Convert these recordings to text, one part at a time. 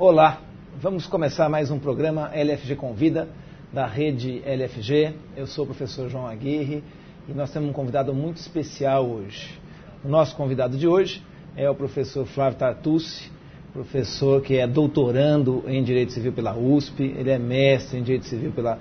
Olá, vamos começar mais um programa LFG Convida, da rede LFG. Eu sou o professor João Aguirre e nós temos um convidado muito especial hoje. O nosso convidado de hoje é o professor Flávio Tartucci, professor que é doutorando em Direito Civil pela USP, ele é mestre em Direito Civil pela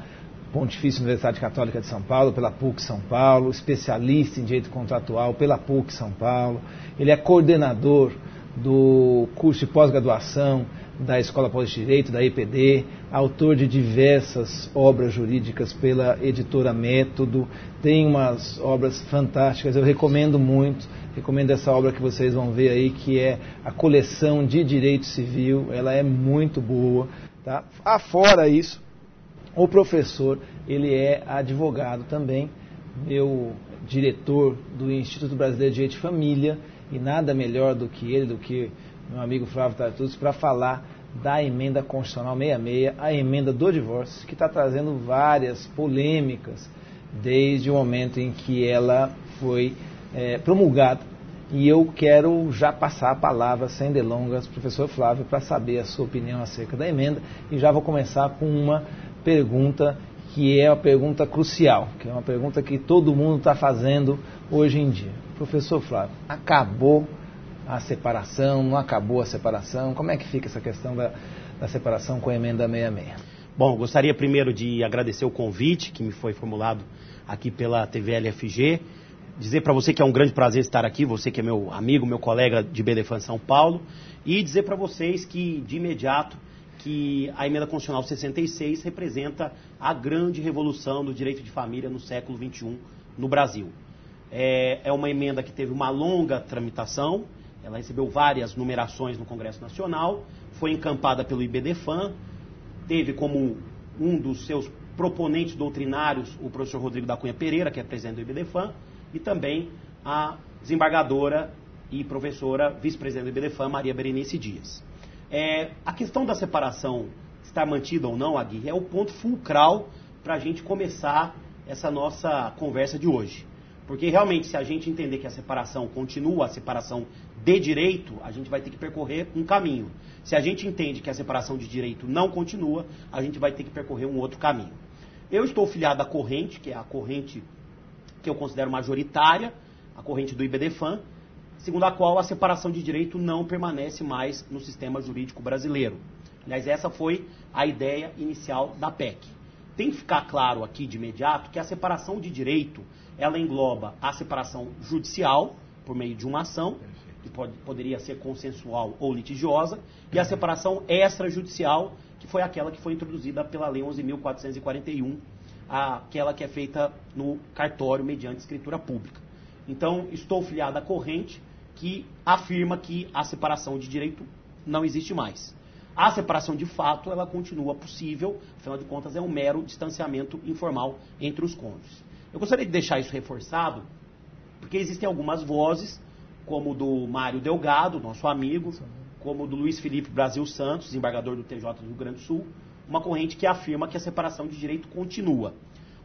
Pontifícia Universidade Católica de São Paulo, pela PUC São Paulo, especialista em Direito Contratual pela PUC São Paulo, ele é coordenador do curso de pós-graduação da Escola Paulista de Direito, da EPD, autor de diversas obras jurídicas pela editora Método, tem umas obras fantásticas, eu recomendo muito, recomendo essa obra que vocês vão ver aí, que é a coleção de Direito Civil, ela é muito boa, tá? Afora isso, o professor, ele é advogado também, meu diretor do Instituto Brasileiro de Direito de Família, e nada melhor do que ele, do que meu amigo Flávio Tartucci, para falar da emenda constitucional 66, a emenda do divórcio, que está trazendo várias polêmicas desde o momento em que ela foi promulgada. E eu quero já passar a palavra, sem delongas, professor Flávio, para saber a sua opinião acerca da emenda, e já vou começar com uma pergunta que é a pergunta crucial, que é uma pergunta que todo mundo está fazendo hoje em dia. Professor Flávio, acabou a separação, não acabou a separação? Como é que fica essa questão da separação com a emenda 66? Bom, gostaria primeiro de agradecer o convite que me foi formulado aqui pela TV LFG, dizer para você que é um grande prazer estar aqui, você que é meu amigo, meu colega de BDFan São Paulo, e dizer para vocês que, de imediato, que a emenda constitucional 66 representa a grande revolução do direito de família no século XXI no Brasil. É uma emenda que teve uma longa tramitação, ela recebeu várias numerações no Congresso Nacional, foi encampada pelo IBDFAN, teve como um dos seus proponentes doutrinários o professor Rodrigo da Cunha Pereira, que é presidente do IBDFAN, e também a desembargadora e professora vice-presidente do IBDFAN, Maria Berenice Dias. A questão da separação estar mantida ou não, Aguirre, é o ponto fulcral para a gente começar essa nossa conversa de hoje. Porque realmente, se a gente entender que a separação continua, a separação de direito, a gente vai ter que percorrer um caminho. Se a gente entende que a separação de direito não continua, a gente vai ter que percorrer um outro caminho. Eu estou filiado à corrente, que é a corrente que eu considero majoritária, a corrente do IBDFAN, segundo a qual a separação de direito não permanece mais no sistema jurídico brasileiro. Aliás, essa foi a ideia inicial da PEC. Tem que ficar claro aqui de imediato que a separação de direito, ela engloba a separação judicial, por meio de uma ação, que poderia ser consensual ou litigiosa, e a separação extrajudicial, que foi aquela que foi introduzida pela Lei 11.441, aquela que é feita no cartório mediante escritura pública. Então, estou filiado à corrente que afirma que a separação de direito não existe mais. A separação de fato, ela continua possível, afinal de contas é um mero distanciamento informal entre os cônjuges. Eu gostaria de deixar isso reforçado, porque existem algumas vozes, como do Mário Delgado, nosso amigo, como do Luiz Felipe Brasil Santos, desembargador do TJ do Rio Grande do Sul, uma corrente que afirma que a separação de direito continua.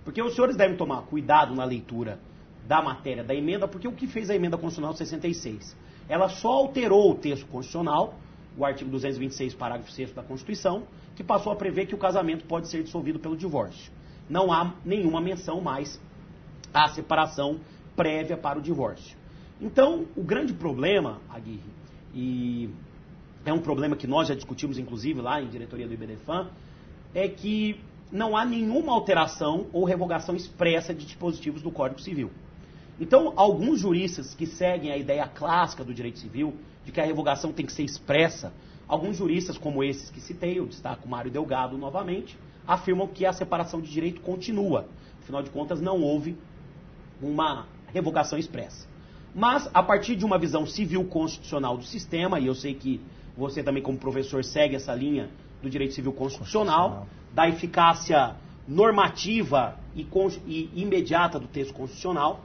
Porque os senhores devem tomar cuidado na leitura da matéria da emenda, porque o que fez a emenda constitucional 66? Ela só alterou o texto constitucional, o artigo 226, parágrafo 6º da Constituição, que passou a prever que o casamento pode ser dissolvido pelo divórcio. Não há nenhuma menção mais à separação prévia para o divórcio. Então, o grande problema, Aguirre, e é um problema que nós já discutimos, inclusive, lá em diretoria do IBDFAN, é que não há nenhuma alteração ou revogação expressa de dispositivos do Código Civil. Então, alguns juristas que seguem a ideia clássica do direito civil, de que a revogação tem que ser expressa, alguns juristas como esses que citei, eu destaco o Mário Delgado novamente, afirmam que a separação de direito continua. Afinal de contas, não houve uma revogação expressa. Mas, a partir de uma visão civil constitucional do sistema, e eu sei que você também como professor segue essa linha do direito civil constitucional, da eficácia normativa e imediata do texto constitucional,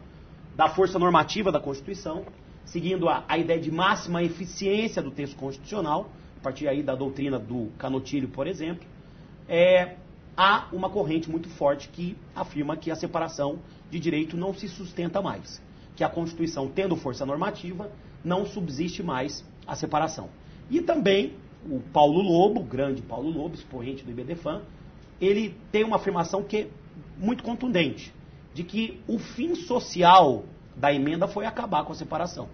da força normativa da Constituição, seguindo a ideia de máxima eficiência do texto constitucional, a partir aí da doutrina do Canotilho, por exemplo, há uma corrente muito forte que afirma que a separação de direito não se sustenta mais, que a Constituição, tendo força normativa, não subsiste mais a separação. E também o Paulo Lobo, o grande Paulo Lobo, expoente do IBDFAN, ele tem uma afirmação que é muito contundente, de que o fim social da emenda foi acabar com a separação.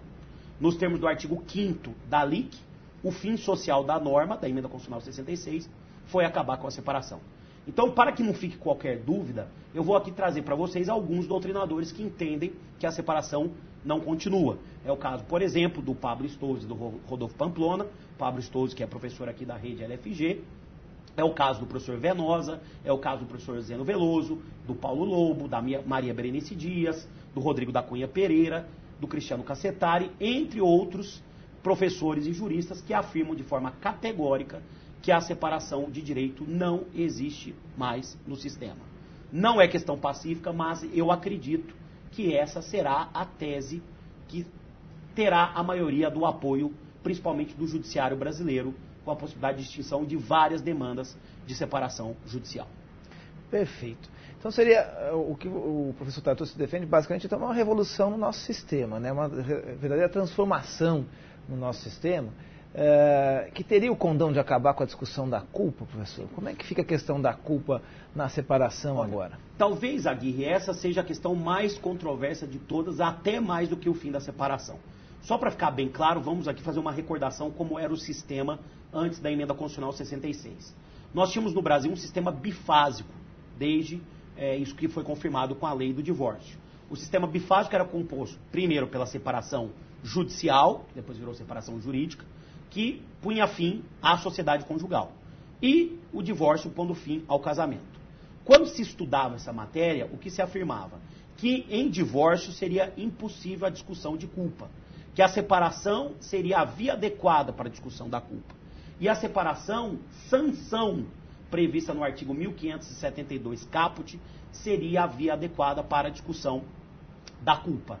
Nos termos do artigo 5º da LIC, o fim social da norma, da emenda constitucional 66, foi acabar com a separação. Então, para que não fique qualquer dúvida, eu vou aqui trazer para vocês alguns doutrinadores que entendem que a separação não continua. É o caso, por exemplo, do Pablo Stouze e do Rodolfo Pamplona. Pablo Stouze, que é professor aqui da rede LFG. É o caso do professor Venosa, é o caso do professor Zeno Veloso, do Paulo Lobo, da Maria Berenice Dias, do Rodrigo da Cunha Pereira, do Cristiano Cassetari, entre outros professores e juristas que afirmam de forma categórica que a separação de direito não existe mais no sistema. Não é questão pacífica, mas eu acredito que essa será a tese que terá a maioria do apoio, principalmente do judiciário brasileiro, com a possibilidade de extinção de várias demandas de separação judicial. Perfeito. Então seria o que o professor Tartucci defende, basicamente, então, uma revolução no nosso sistema, né? Uma verdadeira transformação no nosso sistema, que teria o condão de acabar com a discussão da culpa, professor? Como é que fica a questão da culpa na separação agora? Talvez, Aguirre, essa seja a questão mais controversa de todas, até mais do que o fim da separação. Só para ficar bem claro, vamos aqui fazer uma recordação como era o sistema antes da emenda constitucional 66. Nós tínhamos no Brasil um sistema bifásico, desde isso que foi confirmado com a lei do divórcio. O sistema bifásico era composto, primeiro, pela separação judicial, depois virou separação jurídica, que punha fim à sociedade conjugal, e o divórcio pondo fim ao casamento. Quando se estudava essa matéria, o que se afirmava? Que em divórcio seria impossível a discussão de culpa, que a separação seria a via adequada para a discussão da culpa. E a separação, sanção, prevista no artigo 1572 caput, seria a via adequada para a discussão da culpa.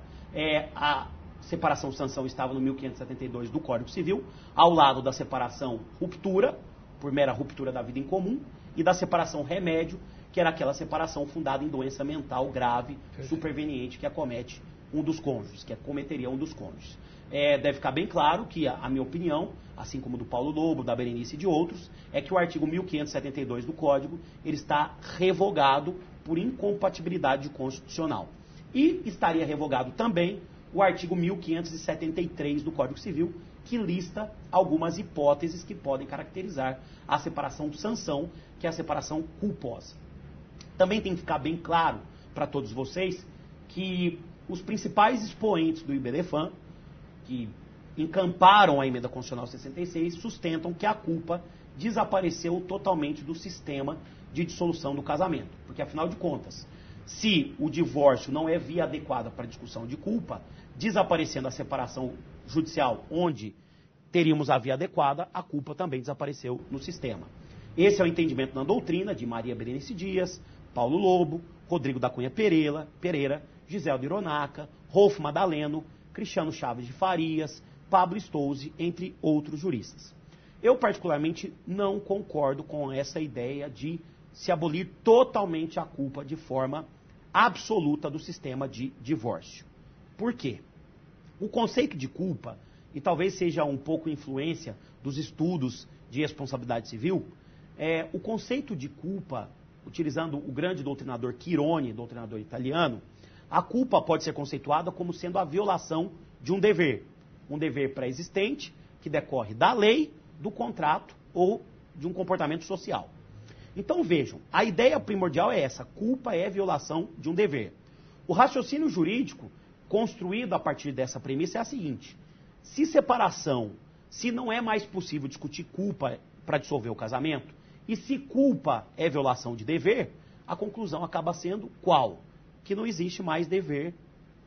A separação sanção estava no 1572 do Código Civil, ao lado da separação ruptura, por mera ruptura da vida em comum, e da separação remédio, que era aquela separação fundada em doença mental grave, superveniente, que acomete um dos cônjuges, que cometeria um dos cônjuges. Deve ficar bem claro que a minha opinião, assim como do Paulo Lobo, da Berenice e de outros, é que o artigo 1572 do Código ele está revogado por incompatibilidade constitucional. E estaria revogado também o artigo 1573 do Código Civil, que lista algumas hipóteses que podem caracterizar a separação sanção, que é a separação culposa. Também tem que ficar bem claro para todos vocês que os principais expoentes do IBDFAN, que encamparam a emenda constitucional 66, sustentam que a culpa desapareceu totalmente do sistema de dissolução do casamento. Porque, afinal de contas, se o divórcio não é via adequada para a discussão de culpa, desaparecendo a separação judicial, onde teríamos a via adequada, a culpa também desapareceu no sistema. Esse é o entendimento na doutrina de Maria Berenice Dias, Paulo Lobo, Rodrigo da Cunha Pereira, Giseldo Hironaca, Rolfo Madaleno, Cristiano Chaves de Farias, Pablo Stouze, entre outros juristas. Eu, particularmente, não concordo com essa ideia de se abolir totalmente a culpa de forma absoluta do sistema de divórcio. Por quê? O conceito de culpa, e talvez seja um pouco influência dos estudos de responsabilidade civil, o conceito de culpa, utilizando o grande doutrinador Chironi, doutrinador italiano, a culpa pode ser conceituada como sendo a violação de um dever pré-existente que decorre da lei, do contrato ou de um comportamento social. Então vejam, a ideia primordial é essa, culpa é violação de um dever. O raciocínio jurídico construído a partir dessa premissa é a seguinte: se separação, se não é mais possível discutir culpa para dissolver o casamento, e se culpa é violação de dever, a conclusão acaba sendo qual? Que não existe mais dever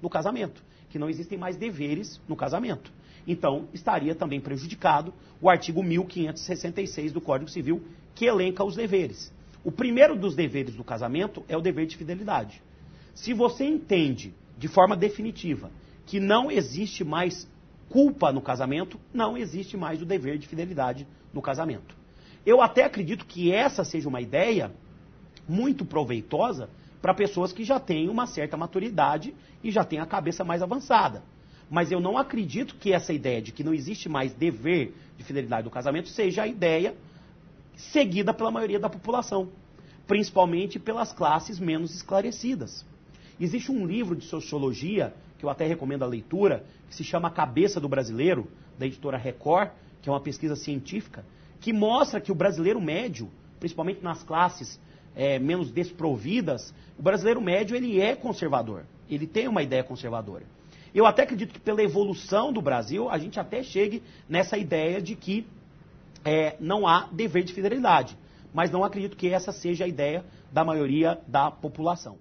no casamento, que não existem mais deveres no casamento. Então, estaria também prejudicado o artigo 1566 do Código Civil, que elenca os deveres. O primeiro dos deveres do casamento é o dever de fidelidade. Se você entende de forma definitiva que não existe mais culpa no casamento, não existe mais o dever de fidelidade no casamento. Eu até acredito que essa seja uma ideia muito proveitosa para pessoas que já têm uma certa maturidade e já têm a cabeça mais avançada. Mas eu não acredito que essa ideia de que não existe mais dever de fidelidade do casamento seja a ideia seguida pela maioria da população, principalmente pelas classes menos esclarecidas. Existe um livro de sociologia, que eu até recomendo a leitura, que se chama A Cabeça do Brasileiro, da editora Record, que é uma pesquisa científica, que mostra que o brasileiro médio, principalmente nas classes menos desprovidas, o brasileiro médio ele é conservador, ele tem uma ideia conservadora. Eu até acredito que pela evolução do Brasil, a gente até chegue nessa ideia de que não há dever de fidelidade, mas não acredito que essa seja a ideia da maioria da população.